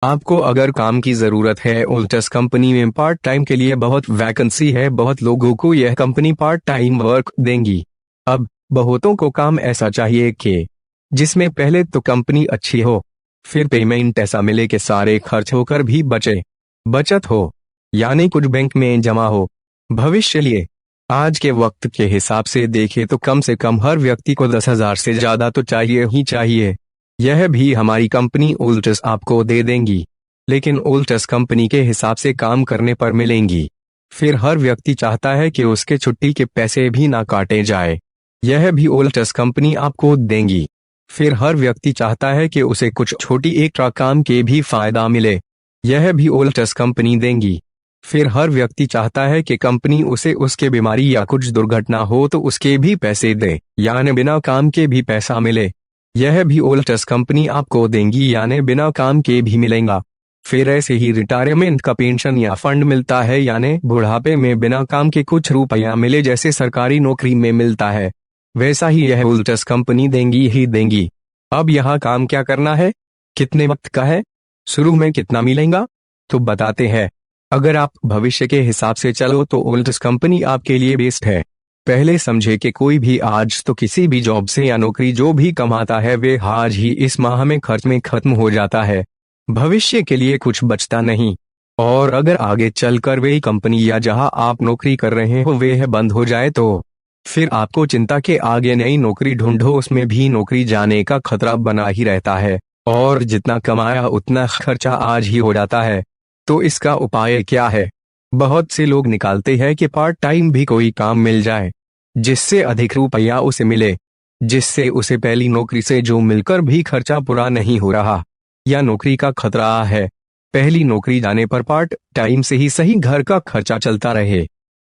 आपको अगर काम की जरूरत है, ओल्टस कंपनी में पार्ट टाइम के लिए बहुत वैकेंसी है। बहुत लोगों को यह कंपनी पार्ट टाइम वर्क देंगी। अब बहुतों को काम ऐसा चाहिए कि जिसमें पहले तो कंपनी अच्छी हो, फिर पेमेंट ऐसा मिले कि सारे खर्च होकर भी बचत हो, यानी कुछ बैंक में जमा हो भविष्य लिए। आज के वक्त के हिसाब से देखें तो कम से कम हर व्यक्ति को 10,000 से ज्यादा तो चाहिए ही चाहिए। यह भी हमारी कंपनी ओल्टस आपको दे देंगी, लेकिन ओल्टस कंपनी के हिसाब से काम करने पर मिलेंगी। फिर हर व्यक्ति चाहता है कि उसके छुट्टी के पैसे भी ना काटे जाए, यह भी ओल्टस कंपनी आपको देंगी। फिर हर व्यक्ति चाहता है कि उसे कुछ छोटी एक्स्ट्रा काम के भी फायदा मिले, यह भी ओल्टस कंपनी देंगी। फिर हर व्यक्ति चाहता है कि कंपनी उसे उसके बीमारी या कुछ दुर्घटना हो तो उसके भी पैसे दे, यानी बिना काम के भी पैसा मिले, यह भी ओल्टस कंपनी आपको देंगी, यानी बिना काम के भी मिलेगा। फिर ऐसे ही रिटायरमेंट का पेंशन या फंड मिलता है, यानी बुढ़ापे में बिना काम के कुछ रुपया मिले, जैसे सरकारी नौकरी में मिलता है, वैसा ही यह ओल्टस कंपनी देंगी ही देंगी। अब यहाँ काम क्या करना है, कितने वक्त का है, शुरू में कितना मिलेगा, तो बताते हैं। अगर आप भविष्य के हिसाब से चलो तो ओल्टस कंपनी आपके लिए बेस्ट है। पहले समझे कि कोई भी आज तो किसी भी जॉब से या नौकरी जो भी कमाता है वे आज ही इस माह में खर्च में खत्म हो जाता है, भविष्य के लिए कुछ बचता नहीं। और अगर आगे चलकर वही कंपनी या जहां आप नौकरी कर रहे हो वह बंद हो जाए तो फिर आपको चिंता के आगे नई नौकरी ढूंढो, उसमें भी नौकरी जाने का खतरा बना ही रहता है, और जितना कमाया उतना खर्चा आज ही हो जाता है। तो इसका उपाय क्या है? बहुत से लोग निकालते हैं कि पार्ट टाइम भी कोई काम मिल जाए जिससे अधिक रुपया उसे मिले, जिससे उसे पहली नौकरी से जो मिलकर भी खर्चा पूरा नहीं हो रहा या नौकरी का खतरा है, पहली नौकरी जाने पर पार्ट टाइम से ही सही घर का खर्चा चलता रहे।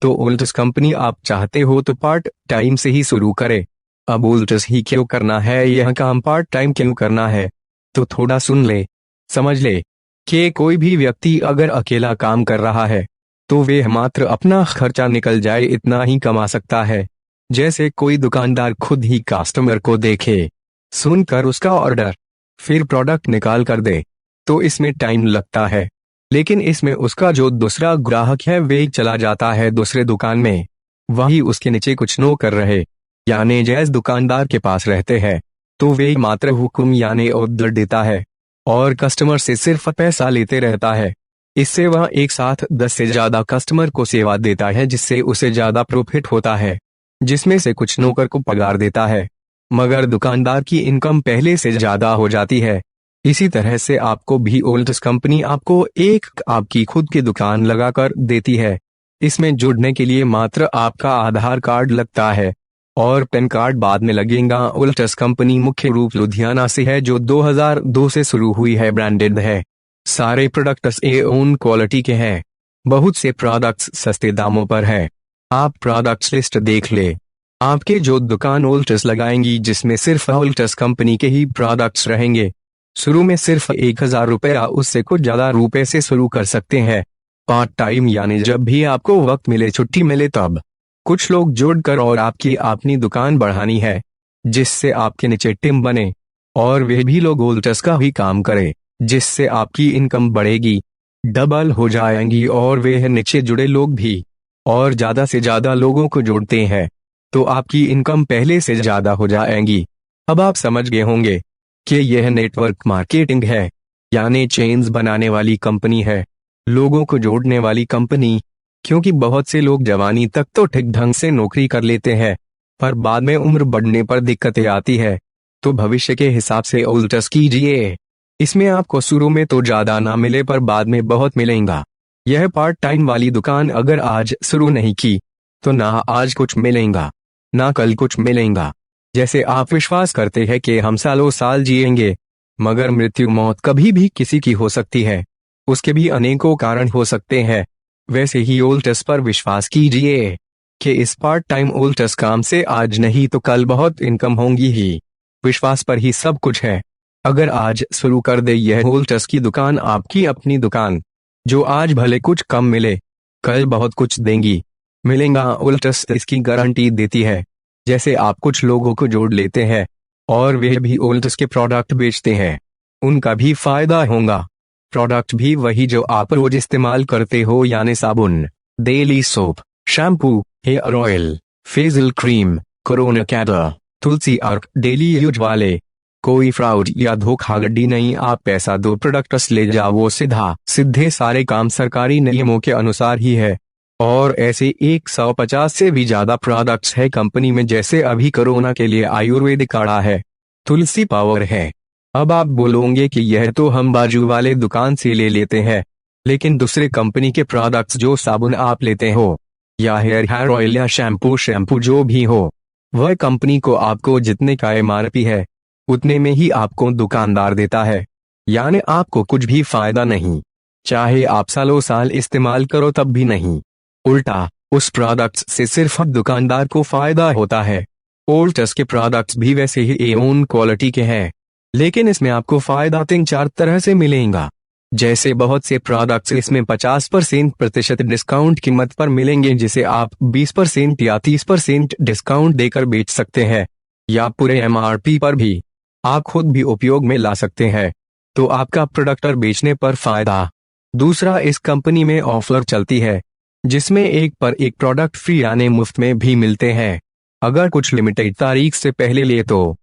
तो ओल्टस कंपनी आप चाहते हो तो पार्ट टाइम से ही शुरू करें। अब ओल्टस ही क्यों करना है, यह काम पार्ट टाइम क्यों करना है, तो थोड़ा सुन ले, समझ ले कि कोई भी व्यक्ति अगर अकेला काम कर रहा है तो वे मात्र अपना खर्चा निकल जाए इतना ही कमा सकता है। जैसे कोई दुकानदार खुद ही कस्टमर को देखे, सुनकर उसका ऑर्डर, फिर प्रोडक्ट निकाल कर दे, तो इसमें टाइम लगता है। लेकिन इसमें उसका जो दूसरा ग्राहक है वे चला जाता है दूसरे दुकान में, वही उसके नीचे कुछ नौकर रहे, यानी जैस दुकानदार के पास रहते हैं, तो वे मात्र हुक्म यानी ऑर्डर देता है और कस्टमर से सिर्फ पैसा लेते रहता है। इससे वह एक साथ 10 से ज्यादा कस्टमर को सेवा देता है, जिससे उसे ज्यादा प्रॉफिट होता है, जिसमें से कुछ नौकर को पगार देता है, मगर दुकानदार की इनकम पहले से ज्यादा हो जाती है। इसी तरह से आपको भी ओल्टस कंपनी आपको एक आपकी खुद की दुकान लगाकर देती है। इसमें जुड़ने के लिए मात्र आपका आधार कार्ड लगता है और पैन कार्ड बाद में लगेगा। ओल्टस कंपनी मुख्य रूप लुधियाना से है, जो 2002 से शुरू हुई है, ब्रांडेड है, सारे प्रोडक्ट्स ओन क्वालिटी के हैं, बहुत से प्रोडक्ट्स सस्ते दामों पर है। आप प्रोडक्ट्स लिस्ट देख ले, आपके जो दुकान ओल्टस लगाएंगी जिसमें सिर्फ ओल्टस कंपनी के ही प्रोडक्ट्स रहेंगे। शुरू में सिर्फ 1,000 रुपया, उससे कुछ ज्यादा रुपए से शुरू कर सकते हैं। पार्ट टाइम यानी जब भी आपको वक्त मिले, छुट्टी मिले तब कुछ लोग जोड़कर और आपकी अपनी दुकान बढ़ानी है, जिससे आपके नीचे टीम बने और वे भी लोग ओल्टस का ही काम करें, जिससे आपकी इनकम बढ़ेगी, डबल हो जाएंगी। और वे नीचे जुड़े लोग भी और ज्यादा से ज्यादा लोगों को जोड़ते हैं तो आपकी इनकम पहले से ज्यादा हो जाएंगी। अब आप समझ गए होंगे कि यह नेटवर्क मार्केटिंग है, यानी चेन्स बनाने वाली कंपनी है, लोगों को जोड़ने वाली कंपनी। क्योंकि बहुत से लोग जवानी तक तो ठीक ढंग से नौकरी कर लेते हैं, पर बाद में उम्र बढ़ने पर दिक्कतें आती है, तो भविष्य के हिसाब से ओल्टस कीजिए। इसमें आपको शुरू में तो ज्यादा ना मिले पर बाद में बहुत मिलेगा। यह पार्ट टाइम वाली दुकान अगर आज शुरू नहीं की तो ना आज कुछ मिलेगा ना कल कुछ मिलेगा। जैसे आप विश्वास करते हैं कि हम सालों साल जिएंगे, मगर मृत्यु मौत कभी भी किसी की हो सकती है, उसके भी अनेकों कारण हो सकते हैं। वैसे ही ओल्टस पर विश्वास कीजिए कि इस पार्ट टाइम ओल्टस काम से आज नहीं तो कल बहुत इनकम होंगी ही। विश्वास पर ही सब कुछ है। अगर आज शुरू कर दे यह ओल्टस की दुकान, आपकी अपनी दुकान, जो आज भले कुछ कम मिले कल बहुत कुछ देंगी मिलेगा। ओल्टस इसकी गारंटी देती है। जैसे आप कुछ लोगों को जोड़ लेते हैं और वे भी ओल्टस के प्रोडक्ट बेचते हैं, उनका भी फायदा होगा। प्रोडक्ट भी वही जो आप रोज इस्तेमाल करते हो, यानी साबुन, daily soap, shampoo, hair oil, facial cream, corona कैडर, तुलसी अर्क, डेली यूज वाले। कोई फ्रॉड या धोखाधड़ी नहीं। आप पैसा दो, प्रोडक्ट्स ले जाओ, वो सीधे सारे काम सरकारी नियमों के अनुसार ही है। और ऐसे 150 से भी ज्यादा प्रोडक्ट्स है कंपनी में, जैसे अभी कोरोना के लिए आयुर्वेदिक काढ़ा है, तुलसी पावर है। अब आप बोलोगे कि यह तो हम बाजू वाले दुकान से ले लेते हैं, लेकिन दूसरे कंपनी के प्रोडक्ट्स, जो साबुन आप लेते हो या हेयर ऑयल या शैम्पू जो भी हो, वह कंपनी को आपको जितने का MRP है उतने में ही आपको दुकानदार देता है, यानी आपको कुछ भी फायदा नहीं। चाहे आप सालों साल इस्तेमाल करो तब भी नहीं। उल्टा उस प्रोडक्ट्स से सिर्फ दुकानदार को फायदा होता है। ओल्टस के प्रोडक्ट्स भी वैसे ही A1 क्वालिटी के हैं, लेकिन इसमें आपको फायदा 3-4 तरह से मिलेगा। जैसे बहुत से प्रोडक्ट्स इसमें 50% डिस्काउंट कीमत पर मिलेंगे, जिसे आप 20% या 30% डिस्काउंट देकर बेच सकते हैं, या पूरे MRP पर भी आप खुद भी उपयोग में ला सकते हैं, तो आपका प्रोडक्ट बेचने पर फायदा। दूसरा, इस कंपनी में ऑफर चलती है जिसमें एक पर एक प्रोडक्ट फ्री यानी मुफ्त में भी मिलते हैं, अगर कुछ लिमिटेड तारीख से पहले ले तो।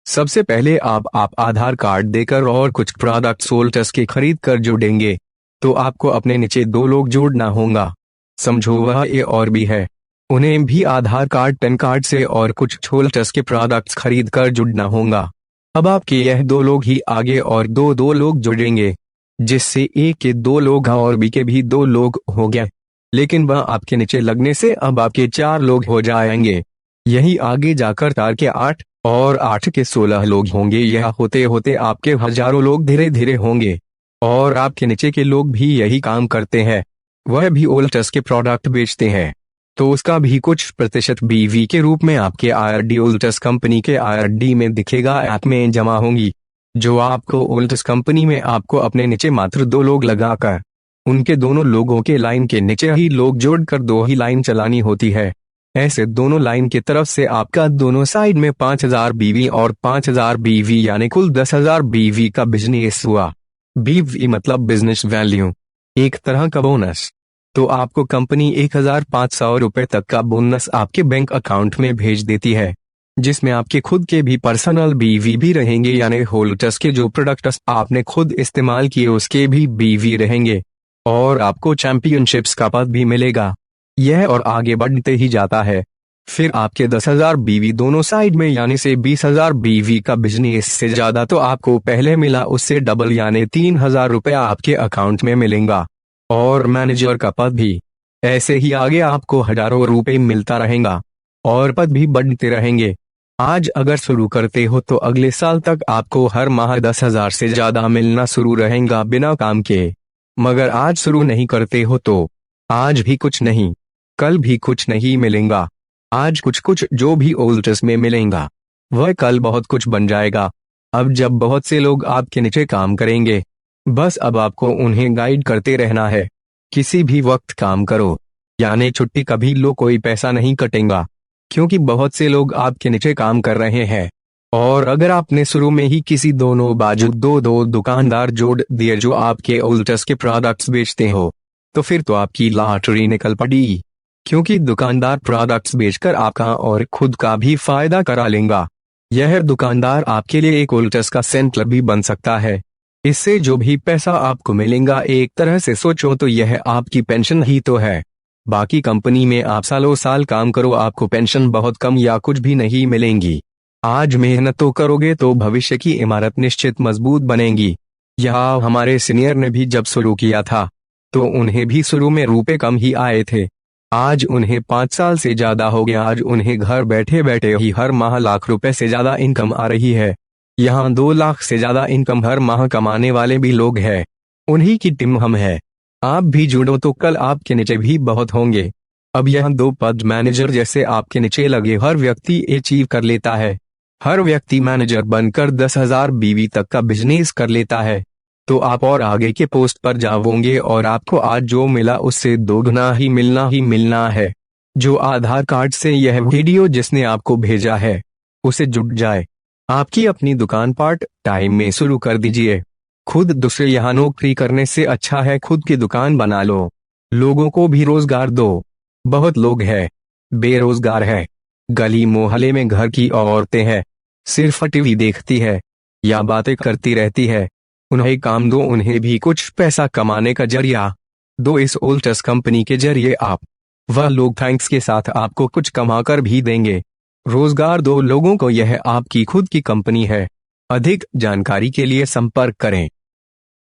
सबसे पहले आप आधार कार्ड देकर और कुछ प्रोडक्ट ओल्टस के खरीद कर जोड़ेंगे, तो आपको अपने नीचे 2 लोग जोड़ना होगा। समझो वह ए और बी है, उन्हें भी आधार कार्ड, पैन कार्ड से और कुछ ओल्टस के प्रोडक्ट्स खरीद कर जुड़ना होगा। अब आपके यह 2 लोग ही आगे और 2 लोग जुड़ेंगे, जिससे ए के 2 लोग और बी के भी 2 लोग हो गए। लेकिन वह आपके नीचे लगने से अब आपके 4 लोग हो जाएंगे। यही आगे जाकर 4 के 8 और 8 के 16 लोग होंगे। यह होते होते आपके हजारों लोग धीरे धीरे होंगे। और आपके नीचे के लोग भी यही काम करते हैं, वह भी ओल्टस के प्रोडक्ट बेचते हैं, तो उसका भी कुछ प्रतिशत BV के रूप में आपके IRD ओल्टस कंपनी के IRD में दिखेगा, ऐप में जमा होंगी, जो आपको ओल्टस कंपनी में आपको अपने नीचे मात्र 2 लोग लगाकर उनके दोनों लोगों के लाइन के नीचे ही लोग जोड़कर 2 ही लाइन चलानी होती है। ऐसे दोनों लाइन की तरफ से आपका दोनों साइड में 5000 BV और 5000 BV यानी कुल 10,000 BV का बिजनेस हुआ। BV मतलब बिजनेस वैल्यू, एक तरह का बोनस। तो आपको कंपनी 1,500 रुपए तक का बोनस आपके बैंक अकाउंट में भेज देती है, जिसमें आपके खुद के भी पर्सनल BV भी रहेंगे, यानी ओल्टस के जो प्रोडक्ट्स आपने खुद इस्तेमाल किए उसके भी BV रहेंगे, और आपको चैंपियनशिप्स का पद भी मिलेगा। यह और आगे बढ़ते ही जाता है। फिर आपके 10,000 BV दोनों साइड में, यानी से 20,000 BV का बिजनेस से ज्यादा तो आपको पहले मिला उससे डबल, यानी 3,000 रुपया आपके अकाउंट में मिलेगा, और मैनेजर का पद भी। ऐसे ही आगे आपको हजारों रुपए मिलता रहेगा और पद भी बढ़ते रहेंगे। आज अगर शुरू करते हो तो अगले साल तक आपको हर माह 10,000 से ज्यादा मिलना शुरू रहेगा बिना काम के। मगर आज शुरू नहीं करते हो तो आज भी कुछ नहीं, कल भी कुछ नहीं मिलेगा। आज कुछ जो भी ओल्टस में मिलेगा वह कल बहुत कुछ बन जाएगा। अब जब बहुत से लोग आपके नीचे काम करेंगे, बस अब आपको उन्हें गाइड करते रहना है। किसी भी वक्त काम करो, यानी छुट्टी कभी लो, कोई पैसा नहीं कटेगा, क्योंकि बहुत से लोग आपके नीचे काम कर रहे हैं। और अगर आपने शुरू में ही किसी दोनों बाजू 2 दुकानदार जोड़ दिए जो आपके ओल्टस के प्रोडक्ट्स बेचते हो, तो फिर तो आपकी लॉटरी निकल पड़ी, क्योंकि दुकानदार प्रोडक्ट्स बेचकर आपका और खुद का भी फायदा करा लेगा। यह दुकानदार आपके लिए एक ओल्टस का सेंटर भी बन सकता है। इससे जो भी पैसा आपको मिलेगा, एक तरह से सोचो तो यह आपकी पेंशन ही तो है। बाकी कंपनी में आप सालों साल काम करो, आपको पेंशन बहुत कम या कुछ भी नहीं मिलेंगी। आज मेहनत तो करोगे तो भविष्य की इमारत निश्चित मजबूत बनेगी। यह हमारे सीनियर ने भी जब शुरू किया था तो उन्हें भी शुरू में रुपए कम ही आए थे। आज उन्हें 5 साल से ज्यादा हो गया। आज उन्हें घर बैठे बैठे ही हर माह लाख रुपए से ज्यादा इनकम आ रही है। यहाँ 2 लाख से ज्यादा इनकम हर माह कमाने वाले भी लोग हैं, उन्हीं की टीम हम है। आप भी जुड़ो तो कल आपके नीचे भी बहुत होंगे। अब यह 2 पद मैनेजर जैसे आपके नीचे लगे हर व्यक्ति अचीव कर लेता है। हर व्यक्ति मैनेजर बनकर 10,000 BV तक का बिजनेस कर लेता है, तो आप और आगे के पोस्ट पर जाओगे और आपको आज जो मिला उससे 2 गुना ही मिलना है। जो आधार कार्ड से यह वीडियो जिसने आपको भेजा है उसे जुड़ जाए। आपकी अपनी दुकान पार्ट टाइम में शुरू कर दीजिए। खुद दूसरे यहाँ नौकरी करने से अच्छा है खुद की दुकान बना लो। लोगों को भी रोजगार दो। बहुत लोग हैं बेरोजगार है। गली मोहल्ले में घर की औरतें हैं, सिर्फ टीवी देखती है या बातें करती रहती है। उन्हें काम दो, उन्हें भी कुछ पैसा कमाने का जरिया दो। इस ओल्टस कंपनी के जरिए आप वह लोग थैंक्स के साथ आपको कुछ कमाकर भी देंगे। रोजगार दो लोगों को, यह आपकी खुद की कंपनी है। अधिक जानकारी के लिए संपर्क करें।